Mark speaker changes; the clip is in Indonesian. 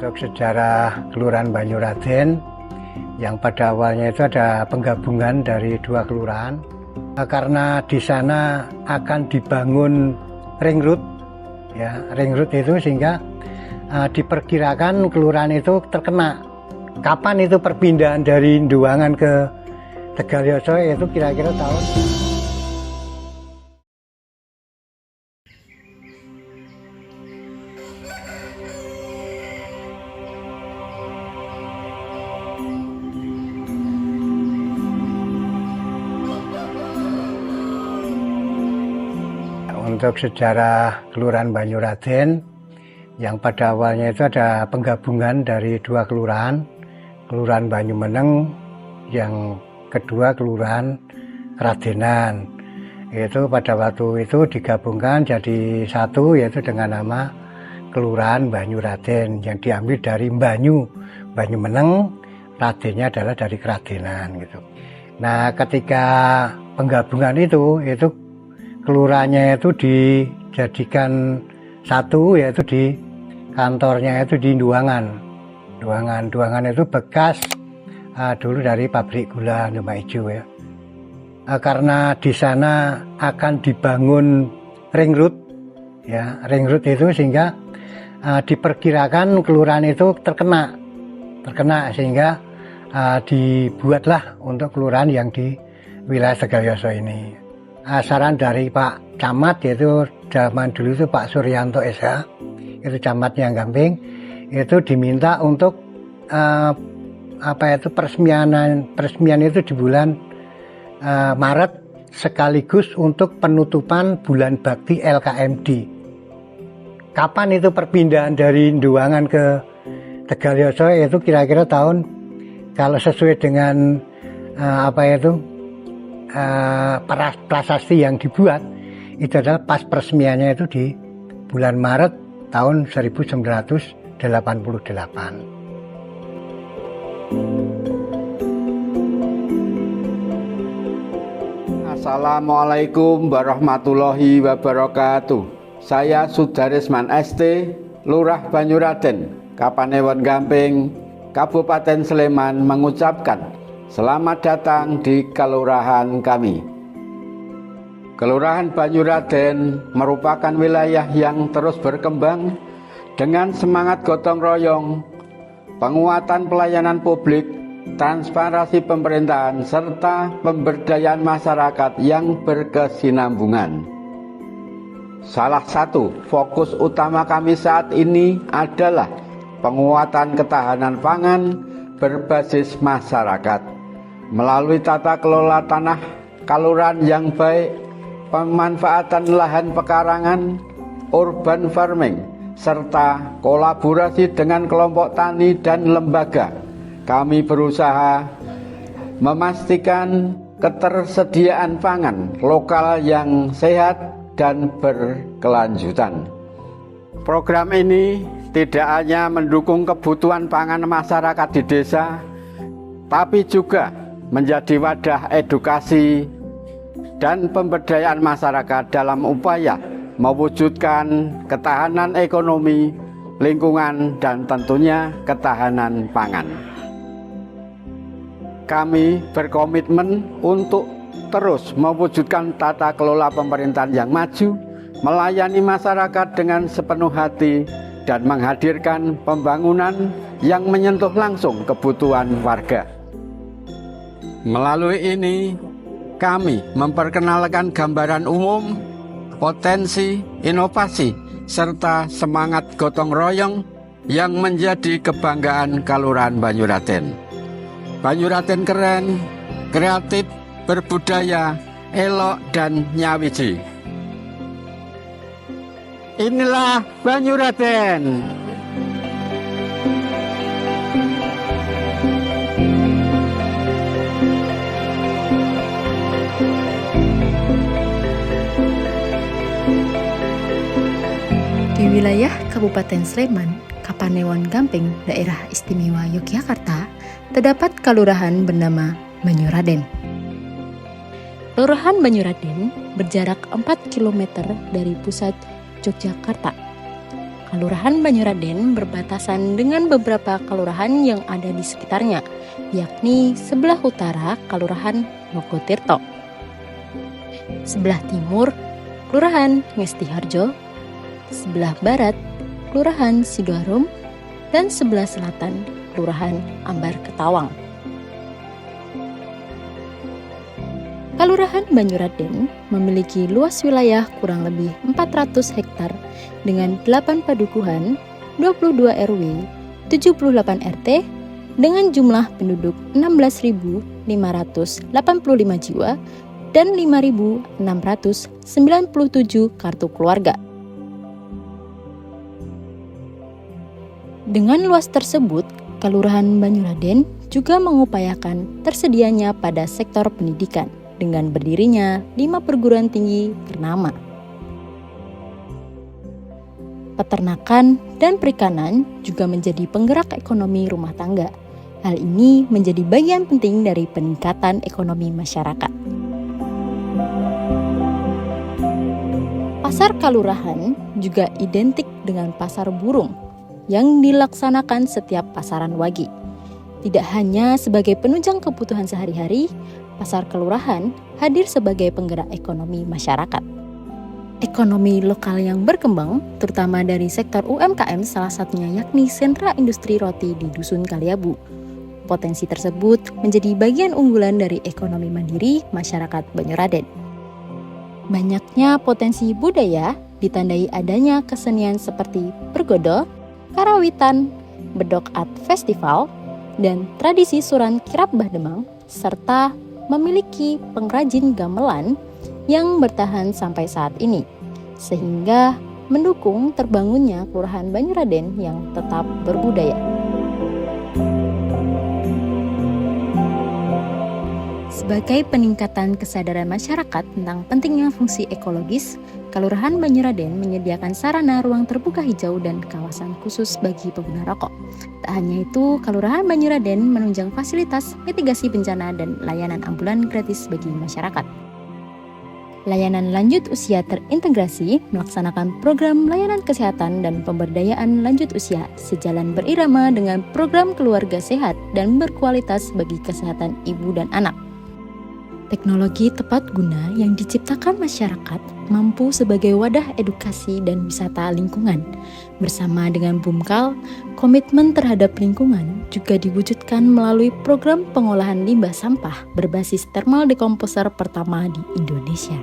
Speaker 1: Untuk sejarah Kelurahan Banyuraden yang pada awalnya itu ada penggabungan dari dua kelurahan, karena di sana akan dibangun ring road, ya ring road itu sehingga diperkirakan kelurahan itu terkena. Kapan itu perpindahan dari Nduwangan ke Tegalyoso itu kira-kira tahun. Untuk sejarah Kelurahan Banyuraden yang pada awalnya itu ada penggabungan dari dua kelurahan, Kelurahan Banyumeneng, yang kedua Kelurahan Kradenan. Itu pada waktu itu digabungkan jadi satu, yaitu dengan nama Kelurahan Banyuraden yang diambil dari Banyumeneng, Radennya adalah dari Kradenan gitu. Nah, ketika penggabungan itu kelurahannya itu dijadikan satu, yaitu di kantornya itu di Nduwangan. Nduwangan itu bekas dulu dari pabrik gula Numa Ijo ya. Karena di sana akan dibangun ring road, ya ring road itu sehingga diperkirakan kelurahan itu terkena sehingga dibuatlah untuk kelurahan yang di wilayah Tegalyoso ini. Saran dari Pak Camat, yaitu zaman dulu itu Pak Suryanto SH, itu camatnya Gamping, itu diminta untuk peresmian itu di bulan Maret, sekaligus untuk penutupan bulan bakti LKMD. Kapan itu perpindahan dari Nduwangan ke Tegalyoso itu kira-kira tahun, kalau sesuai dengan prasasti yang dibuat itu adalah pas peresmiannya itu di bulan Maret tahun 1988.
Speaker 2: Assalamualaikum warahmatullahi wabarakatuh. Saya Sudarisman ST, Lurah Banyuraden, Kapanewon Gamping, Kabupaten Sleman mengucapkan selamat datang di kelurahan kami. Kelurahan Banyuraden merupakan wilayah yang terus berkembang dengan semangat gotong royong, penguatan pelayanan publik, transparansi pemerintahan, serta pemberdayaan masyarakat yang berkesinambungan. Salah satu fokus utama kami saat ini adalah penguatan ketahanan pangan berbasis masyarakat melalui tata kelola tanah kelurahan yang baik, pemanfaatan lahan pekarangan, urban farming, serta kolaborasi dengan kelompok tani dan lembaga. Kami berusaha memastikan ketersediaan pangan lokal yang sehat dan berkelanjutan. Program ini tidak hanya mendukung kebutuhan pangan masyarakat di desa, tapi juga menjadi wadah edukasi dan pemberdayaan masyarakat dalam upaya mewujudkan ketahanan ekonomi, lingkungan, dan tentunya ketahanan pangan. Kami berkomitmen untuk terus mewujudkan tata kelola pemerintahan yang maju, melayani masyarakat dengan sepenuh hati, dan menghadirkan pembangunan yang menyentuh langsung kebutuhan warga. Melalui ini, kami memperkenalkan gambaran umum, potensi, inovasi, serta semangat gotong royong yang menjadi kebanggaan Kelurahan Banyuraden. Banyuraden keren, kreatif, berbudaya, elok, dan nyawiji. Inilah Banyuraden.
Speaker 3: Di wilayah Kabupaten Sleman, Kapanewon Gamping, Daerah Istimewa Yogyakarta, terdapat kelurahan bernama Banyuraden. Kelurahan Banyuraden berjarak 4 km dari pusat Yogyakarta. Kelurahan Banyuraden berbatasan dengan beberapa kelurahan yang ada di sekitarnya, yakni sebelah utara Kelurahan Mogotirto, sebelah timur Kelurahan Ngestiharjo, sebelah barat Kelurahan Sidoarum, dan sebelah selatan Kelurahan Ambar Ketawang. Kelurahan Banyuraden memiliki luas wilayah kurang lebih 400 hektar dengan 8 padukuhan, 22 RW, 78 RT, dengan jumlah penduduk 16.585 jiwa dan 5.697 kartu keluarga. Dengan luas tersebut, Kelurahan Banyuraden juga mengupayakan tersedianya pada sektor pendidikan dengan berdirinya 5 perguruan tinggi ternama. Peternakan dan perikanan juga menjadi penggerak ekonomi rumah tangga. Hal ini menjadi bagian penting dari peningkatan ekonomi masyarakat. Pasar Kelurahan juga identik dengan pasar burung yang dilaksanakan setiap pasaran wage. Tidak hanya sebagai penunjang kebutuhan sehari-hari, pasar kelurahan hadir sebagai penggerak ekonomi masyarakat. Ekonomi lokal yang berkembang, terutama dari sektor UMKM, salah satunya yakni sentra industri roti di Dusun Kaliabu. Potensi tersebut menjadi bagian unggulan dari ekonomi mandiri masyarakat Banyuraden. Banyaknya potensi budaya ditandai adanya kesenian seperti bergodo, karawitan, bedok art festival, dan tradisi suran kirap Bahdemang, serta memiliki pengrajin gamelan yang bertahan sampai saat ini, sehingga mendukung terbangunnya Kelurahan Banyuraden yang tetap berbudaya. Sebagai peningkatan kesadaran masyarakat tentang pentingnya fungsi ekologis, Kelurahan Banyuraden menyediakan sarana ruang terbuka hijau dan kawasan khusus bagi pengguna rokok. Tak hanya itu, Kelurahan Banyuraden menunjang fasilitas mitigasi bencana dan layanan ambulan gratis bagi masyarakat. Layanan lanjut usia terintegrasi melaksanakan program layanan kesehatan dan pemberdayaan lanjut usia sejalan berirama dengan program keluarga sehat dan berkualitas bagi kesehatan ibu dan anak. Teknologi tepat guna yang diciptakan masyarakat mampu sebagai wadah edukasi dan wisata lingkungan. Bersama dengan Bumkal, komitmen terhadap lingkungan juga diwujudkan melalui program pengolahan limbah sampah berbasis thermal decomposer pertama di Indonesia.